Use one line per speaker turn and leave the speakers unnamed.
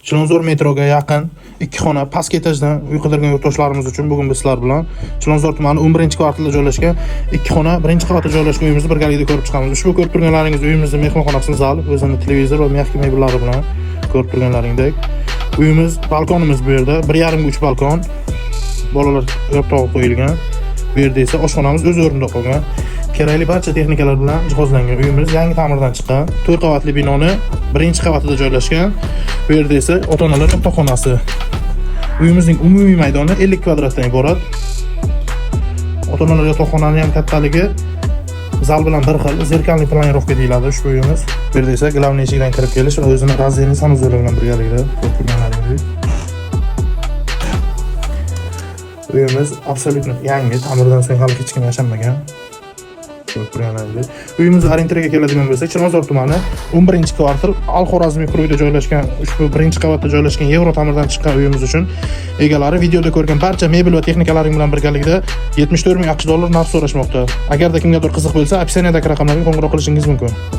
Chilonzor metroga yaqin 2 xona pastki etajdan uy qidirgan yurtdoshlarimiz uchun bugun biz sizlar bilan Chilonzor tumani 11-kvartalda joylashgan 2 xona 1-qavatda joylashgan uyimizni birgalikda ko'rib chiqamiz. Ushbu ko'rib turganlaringiz uyimizning mehmonxonasi zal, o'zini televizor va mehki mebellari bilan ko'rib turganlaringdek. Uyimiz, balkonimiz bu yerda 1,5-3 balkon. Bolalar yotoq qo'yilgan. Bu yerda esa oshxonamiz o'z o'rnida qolgan. Kerakli barcha texnikalar bilan jihozlangan uyimiz yangi ta'mirdan chiqqan. 4 qavatli binoni 1-qavatida joylashgan. Bu yerda esa ota-onalar yotoqxonasi. Uyimizning umumiy maydoni 50 kvadratdan iborat. Ota-onalar yotoqxonasi ham kattaligi zal bilan bir xil, zerkalli planirovka deyiladi ushbu uyimiz. Bu yerda esa glavniy eshikdan kirib kelish va o'zini razerni sanuzori bilan birgalikda ko'rib turganlaringizdek. Uyimiz absolyutno yangi, ta'mirdan so'ng hali hech kim yashanmagan. Uyimiz orientiriga keladigan bo'lsak, Chilonzor tumani 11-kvartal Al-Xorazmiy okrugiga joylashgan, ushbu 1-qavatda joylashgan Yevro ta'mirdan chiqqan uyimiz uchun egalari videoda ko'rgan barcha mebel va texnikalaring bilan birgalikda 74 ming AQSh narx so'rashmoqda. Agarda kimgadir qiziq bo'lsa, opsiyadagi raqamlarga qo'ng'iroq qilishingiz mumkin.